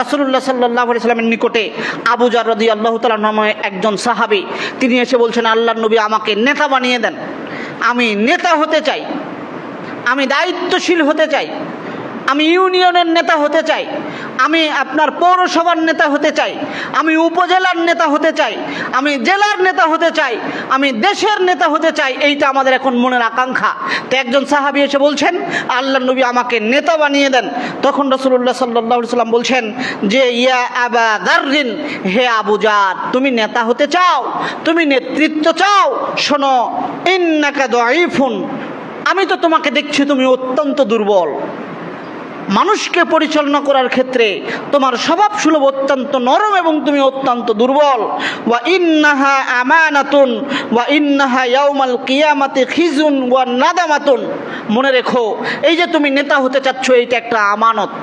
রাসূলুল্লাহ সাল্লাল্লাহু আলাইহি সাল্লামের নিকটে আবু জার রাদিয়াল্লাহু তাআলা নামে একজন সাহাবী, তিনি এসে বলছেন, আল্লাহর নবী আমাকে নেতা বানিয়ে দেন, আমি নেতা হতে চাই, আমি দায়িত্বশীল হতে চাই, আমি ইউনিয়নের নেতা হতে চাই, আমি আপনার পৌরসভার নেতা হতে চাই, আমি উপজেলার নেতা হতে চাই, আমি জেলার নেতা হতে চাই, আমি দেশের নেতা হতে চাই। এইটা আমাদের এখন মনের আকাঙ্ক্ষা। তো একজন সাহাবী এসে বলছেন, আল্লাহর নবী আমাকে নেতা বানিয়ে দেন। তখন রাসূলুল্লাহ সাল্লাল্লাহু আলাইহি সাল্লাম বলছেন যে, ইয়া আবা যাররিন, হে আবু জার, তুমি নেতা হতে চাও, তুমি নেতৃত্ব চাও, শোনো, ইন্নাকা দাঈফুন, আমি তো তোমাকে দেখছি তুমি অত্যন্ত দুর্বল। মানুষকে পরিচালনা করার ক্ষেত্রে তোমার স্বভাব সুলভ অত্যন্ত নরম এবং তুমি অত্যন্ত দুর্বল। ওয়া ইন্নাহা আমানাতুন ওয়া ইন্নাহা ইয়াউমাল কিয়ামাতি খিজুন ওয়া নাদামাতুন, মনে রেখো, এই যে তুমি নেতা হতে চাচ্ছ, এইটা একটা আমানত।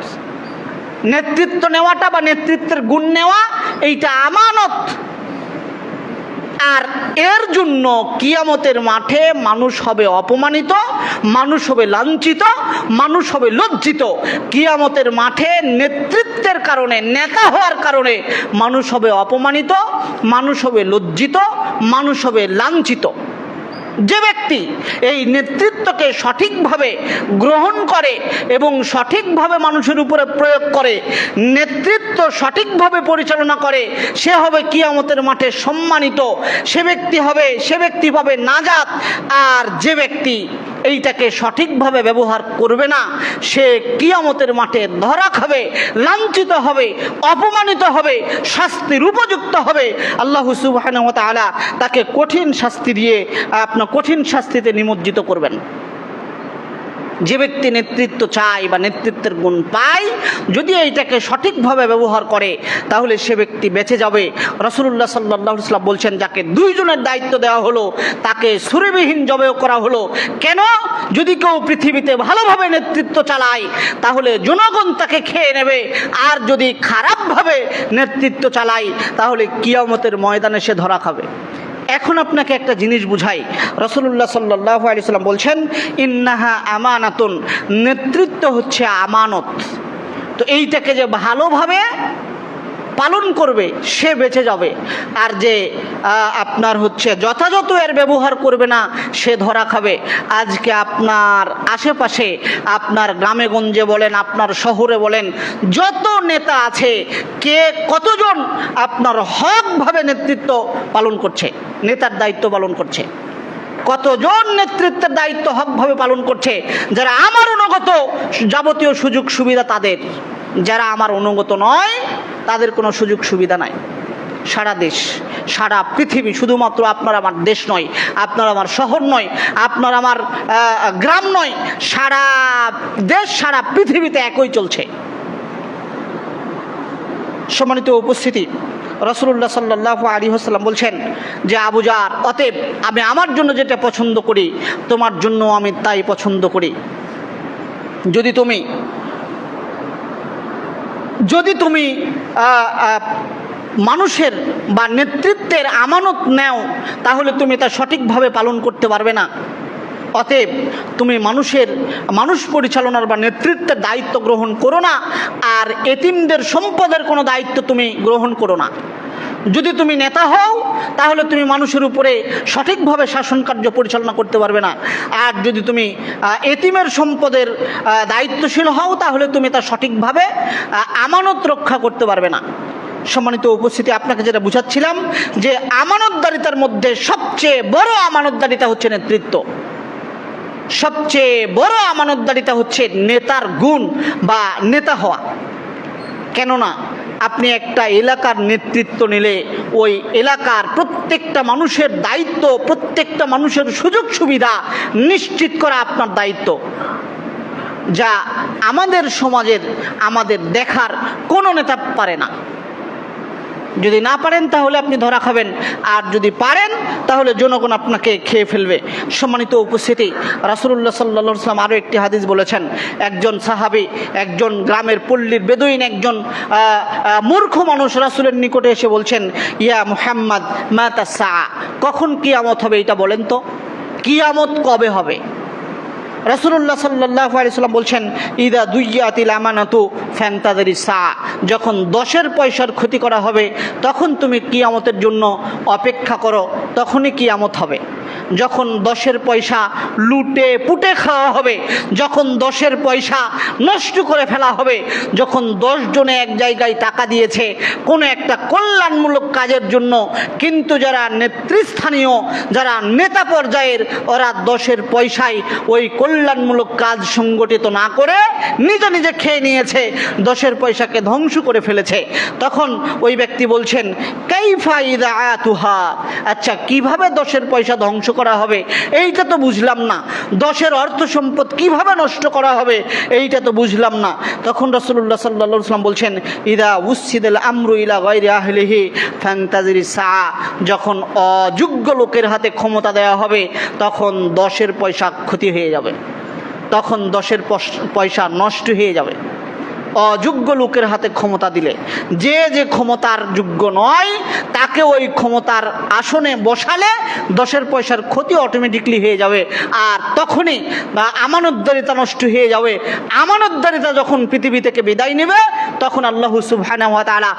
নেতৃত্ব নেওয়াটা বা নেতৃত্বের গুণ নেওয়া, এইটা আমানত। আর এর জন্য কিয়ামতের মাঠে মানুষ হবে অপমানিত, মানুষ হবে লাঞ্ছিত, মানুষ হবে লজ্জিত। কিয়ামতের মাঠে নেতৃত্বের কারণে, নেতা হওয়ার কারণে মানুষ হবে অপমানিত, মানুষ হবে লজ্জিত, মানুষ হবে লাঞ্ছিত। যে ব্যক্তি এই নেতৃত্বকে সঠিকভাবে গ্রহণ করে এবং সঠিকভাবে মানুষের উপরে প্রয়োগ করে, নেতৃত্ব সঠিকভাবে পরিচালনা করে, সে হবে কিয়ামতের মাঠে সম্মানিত, সে ব্যক্তি পাবে নাজাত। আর যে ব্যক্তি এইটাকে সঠিকভাবে ব্যবহার করবে না, সে কিয়ামতের মাঠে ধরা খাবে, লাঞ্ছিত হবে, অপমানিত হবে, শাস্তির উপযুক্ত হবে। আল্লাহ সুবহানাহু ওয়া তাআলা তাকে কঠিন শাস্তি দিয়ে কঠিন শাস্তিতে নিমজ্জিত করবেন। যে ব্যক্তি নেতৃত্ব চায় বা নেতৃত্বের গুণ পায়, যদি এইটাকে সঠিকভাবে ব্যবহার করে, তাহলে সে ব্যক্তি বেঁচে যাবে। রাসূলুল্লাহ সাল্লাল্লাহু আলাইহি ওয়াসাল্লাম বলছেন, যাকে দুইজনের দায়িত্ব দেওয়া হলো তাকে ছুরিবিহীন জবেহ করা হলো। কেন? যদি কেউ পৃথিবীতে ভালোভাবে নেতৃত্ব চালায়, তাহলে জনগণ তাকে খেয়ে নেবে, আর যদি খারাপভাবে নেতৃত্ব চালায়, তাহলে কিয়ামতের ময়দানে সে ধরা খাবে। এখন আপনাকে একটা জিনিস বুঝাই, রাসূলুল্লাহ সাল্লাল্লাহু আলাইহি ওয়াসাল্লাম বলছেন, ইন্নাহা আমানাতুন, নেতৃত্ব হচ্ছে আমানত। তো এইটাকে যে ভালোভাবে পালন করবে সে বেঁচে যাবে, আর যে আপনার যথাযথ এর ব্যবহার করবে না, সে ধরা খাবে। আজকে আপনার আশেপাশে, আপনার গ্রামে গঞ্জে বলেন, আপনার শহরে বলেন, যত নেতা আছে, কে কতজন আপনার হকভাবে নেতৃত্ব পালন করছে, নেতার দায়িত্ব পালন করছে? কতজন নেতৃত্বের দায়িত্ব হকভাবে পালন করছে? যারা আমার অনুগত, যাবতীয় সুযোগ সুবিধা তাদের; যারা আমার অনুগত নয়, তাদের কোনো সুযোগ সুবিধা নাই। সারা দেশ, সারা পৃথিবী, শুধুমাত্র আপনার আমার দেশ নয়, আপনার আমার শহর নয়, আপনার আমার গ্রাম নয়, সারা দেশ, সারা পৃথিবীতে একই চলছে। সম্মানিত উপস্থিতি, রাসূলুল্লাহ সাল্লাল্লাহু আলাইহি ওয়াসাল্লাম বলছেন যে, আবু জার, অতএব আমি আমার জন্য যেটা পছন্দ করি, তোমার জন্য আমি তাই পছন্দ করি। যদি তুমি মানুষের বা নেতৃত্বের আমানত নেও, তাহলে তুমি তা সঠিকভাবে পালন করতে পারবে না। অতএব তুমি মানুষ পরিচালনার বা নেতৃত্বের দায়িত্ব গ্রহণ করো না, আর এতিমদের সম্পদের কোনো দায়িত্ব তুমি গ্রহণ করো না। যদি তুমি নেতা হও, তাহলে তুমি মানুষের উপরে সঠিকভাবে শাসন কার্য পরিচালনা করতে পারবে না। আর যদি তুমি এতিমের সম্পদের দায়িত্বশীল হও, তাহলে তুমি তা সঠিকভাবে আমানত রক্ষা করতে পারবে না। সম্মানিত উপস্থিতি, আপনাকে যেটা বুঝাচ্ছিলাম যে আমানতদারিতার মধ্যে সবচেয়ে বড় আমানতদারিতা হচ্ছে নেতৃত্ব। সবচেয়ে বড় আমানতদারিতা হচ্ছে নেতার গুণ বা নেতা হওয়া। কেননা আপনি একটা এলাকার নেতৃত্ব নিলে, ওই এলাকার প্রত্যেকটা মানুষের দায়িত্ব, প্রত্যেকটা মানুষের সুযোগ সুবিধা নিশ্চিত করা আপনার দায়িত্ব, যা আমাদের সমাজের, আমাদের দেখার কোনো নেতা পারে না। যদি না পারেন তাহলে আপনি ধরা খাবেন, আর যদি পারেন তাহলে জনগণ আপনাকে খেয়ে ফেলবে। সম্মানিত উপস্থিতি, রাসূলুল্লাহ সাল্লাল্লাহু আলাইহি ওয়াসাল্লাম আরও একটি হাদিস বলেছেন, একজন সাহাবী, একজন গ্রামের পল্লীর বেদুইন, একজন মূর্খ মানুষ রাসূলের নিকটে এসে বলছেন, ইয়া মুহাম্মদ মাতা সাআ, কখন কিয়ামত হবে এটা বলেন তো, কিয়ামত কবে হবে? রাসূলুল্লাহ সাল্লাল্লাহু আলাইহি ওয়াসাল্লাম বলছেন, ইদা দুইয়াতিল আমানাতু ফ্যান্তাদেরি সা, যখন 10 পয়সার ক্ষতি করা হবে তখন তুমি কিয়ামতের জন্য অপেক্ষা করো, তখনই কিয়ামত হবে। যখন 10 পয়সা লুটে পুটে খাওয়া হবে, যখন 10 পয়সা নষ্ট করে ফেলা হবে, যখন 10 জনে এক জায়গায় টাকা দিয়েছে কোনো একটা কল্যাণমূলক কাজের জন্য, কিন্তু যারা নেতৃস্থানীয়, যারা নেতা পর্যায়ের, ওরা 10 পয়সায় ওই কল্যাণমূলক কাজ সংগঠিত না করে নিজে নিজে খেয়ে নিয়েছে, 10 পয়সাকে ধ্বংস করে ফেলেছে। তখন ওই ব্যক্তি বলছেন কাইফা ইদাআতুহা, আচ্ছা কিভাবে 10 পয়সা ধ্বংস করা হবে এইটা তো বুঝলাম না, 10 অর্থ সম্পদ কিভাবে নষ্ট করা হবে এইটা তো বুঝলাম না। তখন রাসূলুল্লাহ সাল্লাল্লাহু আলাইহি ওয়াসাল্লাম বলছেন ইদা উসিদাল আমরু ইলা গায়রি আহলিহি ফান্তাজিরি সা, যখন অযোগ্য লোকের হাতে ক্ষমতা দেওয়া হবে তখন 10 পয়সা ক্ষতি হয়ে যাবে, তখন 10 পয়সা নষ্ট হয়ে যাবে। অযোগ্য লোকের হাতে ক্ষমতা দিলে, যে যে ক্ষমতার যোগ্য নয় তাকে ওই ক্ষমতার আসনে বসালে 10 পয়সার ক্ষতি অটোমেটিকলি হয়ে যাবে। আর তখনই আমানতদারিতা নষ্ট হয়ে যাবে। আমানতদারিতা যখন পৃথিবী থেকে বিদায় নেবে তখন আল্লাহ সুবহানাহু ওয়া তাআলা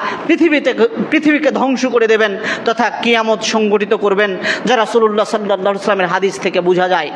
পৃথিবীকে ধ্বংস করে দেবেন তথা কিয়ামত সংগঠিত করবেন, যা রাসূলুল্লাহ সাল্লাল্লাহু আলাইহি ওয়াসাল্লামের হাদিস থেকে বোঝা যায়।